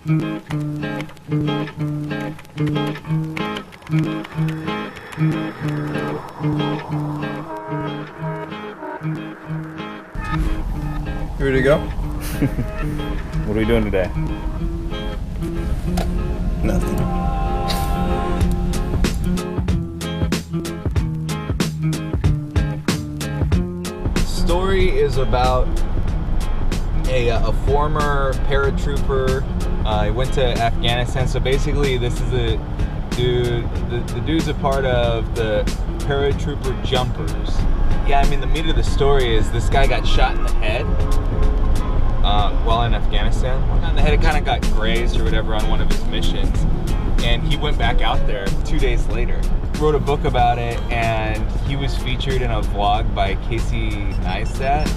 You ready to go? What are we doing today? Nothing. Story is about a former paratrooper. He went to Afghanistan. So basically, this is a dude. The dude's a part of the paratrooper jumpers. Yeah, I mean, the meat of the story is this guy got shot in the head while in Afghanistan. On the head, it kind of got grazed or whatever on one of his missions, and he went back out there 2 days later. Wrote a book about it, and he was featured in a vlog by Casey Neistat.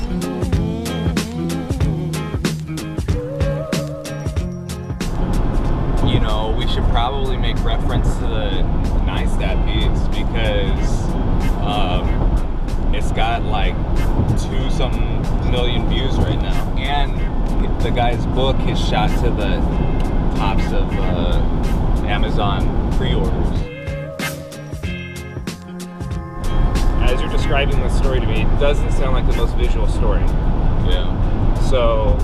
You know, we should probably make reference to the Neistat piece because it's got like 2-something million views right now, and the guy's book is shot to the tops of Amazon pre-orders. As you're describing the story to me, it doesn't sound like the most visual story. Yeah. So,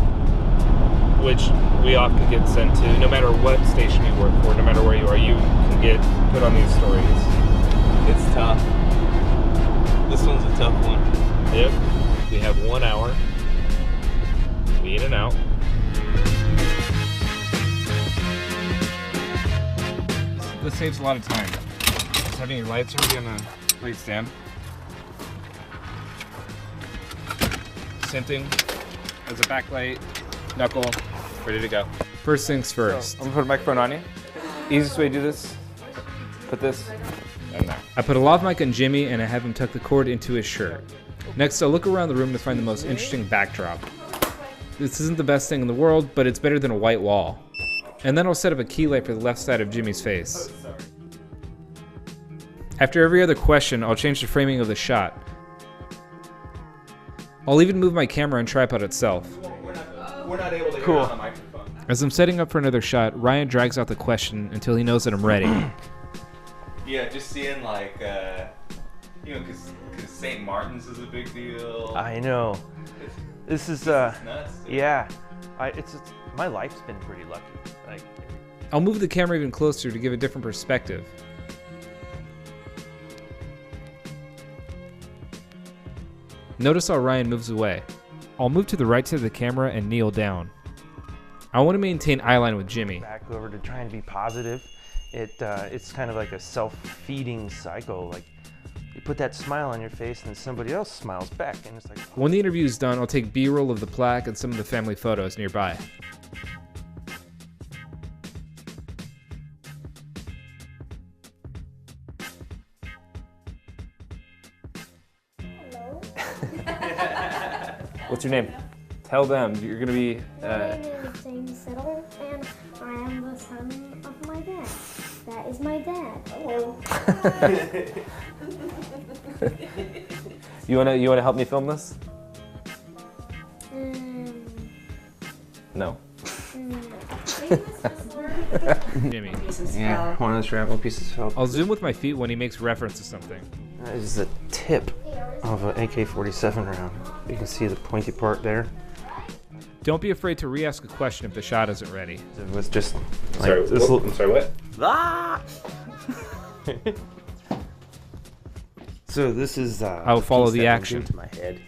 which we often get sent to, no matter what station you work for, no matter where you are, you can get put on these stories. It's tough. This one's a tough one. Yep. We have 1 hour. We in and out. This saves a lot of time. Just having your lights already on the light stand. Same thing as a backlight, knuckle, ready to go. First things first. So, I'm gonna put a microphone on you. Easiest way to do this, put this down there. I put a lav mic on Jimmy and I have him tuck the cord into his shirt. Next, I'll look around the room to find the most interesting backdrop. This isn't the best thing in the world, but it's better than a white wall. And then I'll set up a key light for the left side of Jimmy's face. After every other question, I'll change the framing of the shot. I'll even move my camera and tripod itself. We're not able to hear on the microphone. As I'm setting up for another shot, Ryan drags out the question until he knows that I'm ready. Yeah, just seeing like, you know, because St. Martin's is a big deal. I know. This is nuts, dude. yeah. It's my life's been pretty lucky. Like, I'll move the camera even closer to give a different perspective. Notice how Ryan moves away. I'll move to the right side of the camera and kneel down. I want to maintain eye line with Jimmy. back over to trying to be positive. It's kind of like a self-feeding cycle. Like, you put that smile on your face and then somebody else smiles back, and it's like... When the interview is done, I'll take B-roll of the plaque and some of the family photos nearby. What's your name? Tell them you're gonna be. My name is James Settler, and I am the son of my dad. That is my dad. Hello. You wanna help me film this? No. Jimmy. Yeah, one of those travel pieces of felt. I'll zoom with my feet when he makes reference to something. That is the tip of an AK-47 round. You can see the pointy part there. Don't be afraid to re-ask a question if the shot isn't ready. It was just like Sorry, this little... I'm sorry, what? Ah! So this is I'll follow piece the that went action. into my head.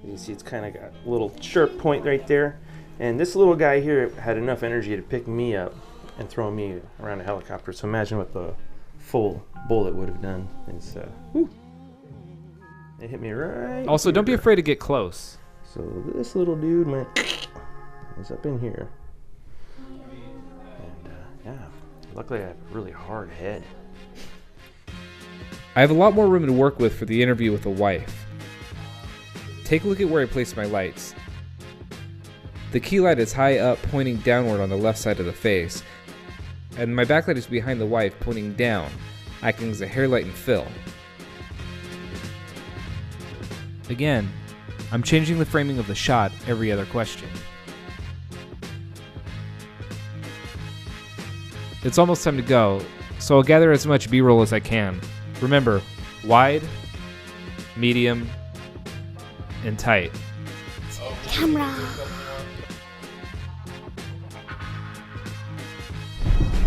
You can see it's kind of got a little sharp point right there. And this little guy here had enough energy to pick me up and throw me around a helicopter. So imagine what the full bullet would have done. It's, it hit me right Also, don't be here. afraid to get close. So this little dude was up in here. And yeah, luckily I have a really hard head. I have a lot more room to work with for the interview with the wife. Take a look at where I place my lights. The key light is high up, pointing downward on the left side of the face, and my backlight is behind the wife, pointing down, acting as a hair light and fill. Again, I'm changing the framing of the shot every other question. It's almost time to go, so I'll gather as much B-roll as I can. Remember, wide, medium, and tight. Camera.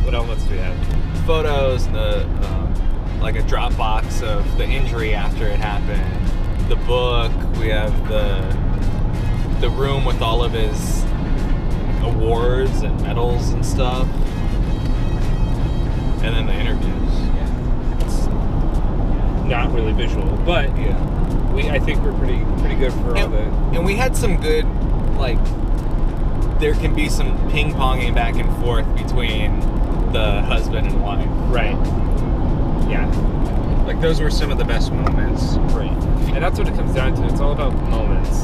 What elements do we have? Photos, like a Dropbox of the injury after it happened. The book. We have the room with all of his awards and medals and stuff. And then the interviews. Yeah. It's not really visual, but I think we're pretty good for all the. And we had some good, like, there can be some ping-ponging back and forth between the husband and wife. Right. Yeah. Like, those were some of the best moments. Right. And that's what it comes down to. It's all about moments.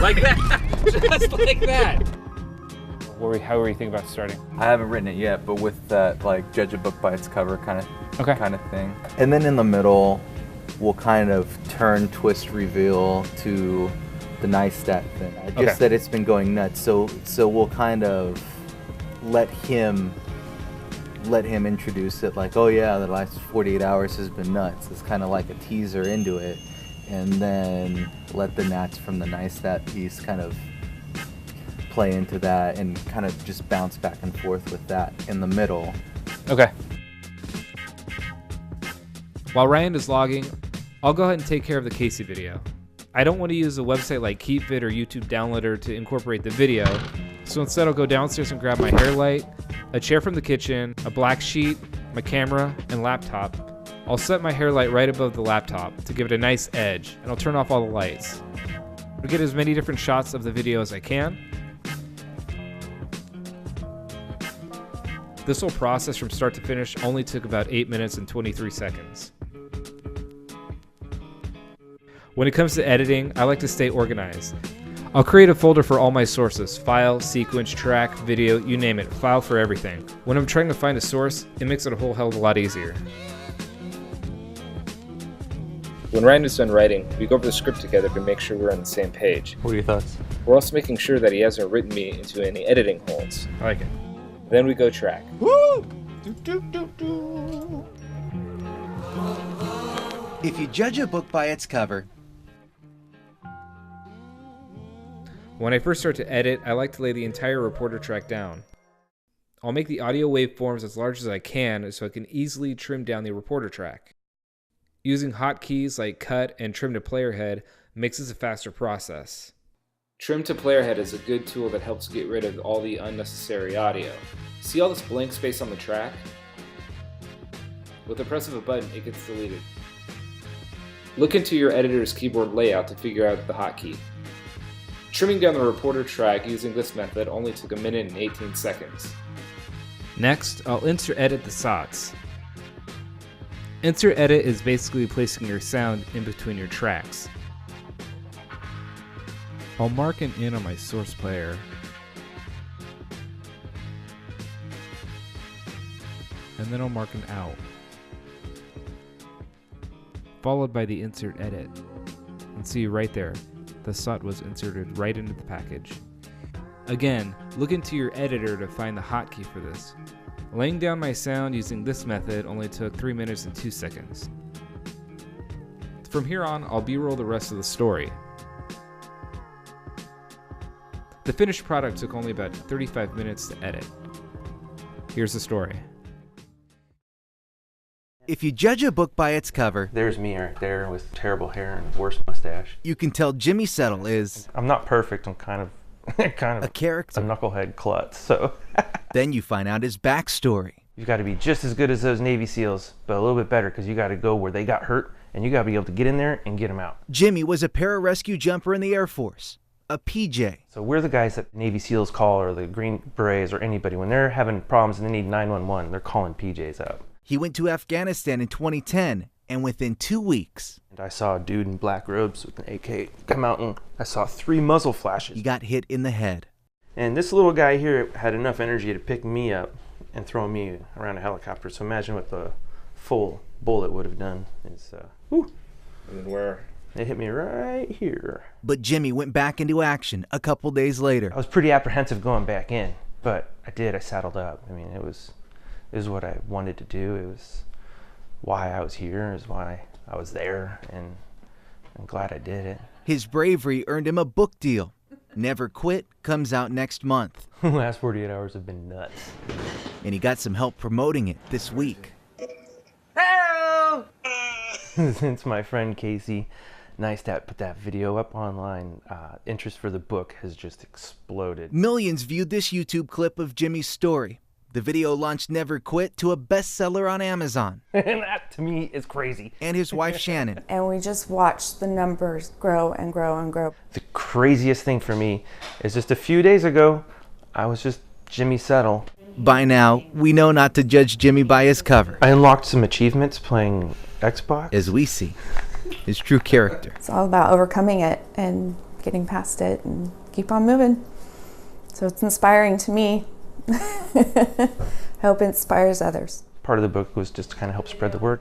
Like that. Just like that. How were you thinking about starting? I haven't written it yet, but with that, like, judge a book by its cover kind of thing. And then in the middle, we'll kind of turn, twist, reveal to the Nppa thing. Just that it's been going nuts. So we'll kind of let him introduce it, like, oh yeah, the last 48 hours has been nuts. It's kind of like a teaser into it, and then let the gnats from the Nppa piece kind of play into that and kind of just bounce back and forth with that in the middle. Okay. While Ryan is logging, I'll go ahead and take care of the Casey video. I don't want to use a website like KeepVid or YouTube Downloader to incorporate the video, so instead I'll go downstairs and grab my hair light, a chair from the kitchen, a black sheet, my camera, and laptop. I'll set my hair light right above the laptop to give it a nice edge, and I'll turn off all the lights. I'll get as many different shots of the video as I can. This whole process from start to finish only took about 8 minutes and 23 seconds. When it comes to editing, I like to stay organized. I'll create a folder for all my sources: file, sequence, track, video, you name it, file for everything. When I'm trying to find a source, it makes it a whole hell of a lot easier. When Ryan is done writing, we go over the script together to make sure we're on the same page. What are your thoughts? We're also making sure that he hasn't written me into any editing holes. I like it. Then we go track. Woo! If you judge a book by its cover. When I first start to edit, I like to lay the entire reporter track down. I'll make the audio waveforms as large as I can so I can easily trim down the reporter track. Using hotkeys like cut and trim to player head makes this a faster process. Trim to player head is a good tool that helps get rid of all the unnecessary audio. See all this blank space on the track? With the press of a button, it gets deleted. Look into your editor's keyboard layout to figure out the hotkey. Trimming down the reporter track using this method only took 1 minute and 18 seconds. Next, I'll insert edit the SOTs. Insert edit is basically placing your sound in between your tracks. I'll mark an in on my source player. And then I'll mark an out. Followed by the insert edit. And see right there, the SOT was inserted right into the package. Again, look into your editor to find the hotkey for this. Laying down my sound using this method only took 3 minutes and 2 seconds. From here on, I'll B-roll the rest of the story. The finished product took only about 35 minutes to edit. Here's the story. If you judge a book by its cover, There's me right there with terrible hair and worst mustache. you can tell Jimmy Settle is I'm not perfect. I'm kind of a a character. knucklehead klutz. So Then you find out his backstory. you've got to be just as good as those Navy SEALs, but a little bit better because you got to go where they got hurt and you got to be able to get in there and get them out. Jimmy was a pararescue jumper in the Air Force, a PJ. So we're the guys that Navy SEALs call, or the Green Berets, or anybody. When they're having problems and they need 911, they're calling PJs out. He went to Afghanistan in 2010, and within 2 weeks, And I saw a dude in black robes with an AK come out, and I saw 3 muzzle flashes. he got hit in the head. And this little guy here had enough energy to pick me up and throw me around a helicopter. So imagine what the full bullet would have done. It's, whew. And where? It hit me right here. But Jimmy went back into action a couple days later. I was pretty apprehensive going back in. But I did. I saddled up. I mean, it was what I wanted to do. It was why I was here. It was why I was there, and I'm glad I did it. His bravery earned him a book deal. Never Quit comes out next month. The last 48 hours have been nuts. And he got some help promoting it this week. Help! Since my friend Casey Neistat put that video up online, interest for the book has just exploded. Millions viewed this YouTube clip of Jimmy's story. The video launched Never Quit to a bestseller on Amazon. And that, to me, is crazy. And his wife, Shannon. And we just watched the numbers grow and grow and grow. The craziest thing for me is just a few days ago, I was just Jimmy Settle. By now, we know not to judge Jimmy by his cover. I unlocked some achievements playing Xbox. As we see his true character. It's all about overcoming it and getting past it and keep on moving. So it's inspiring to me. I hope it inspires others. Part of the book was just to kind of help spread the word.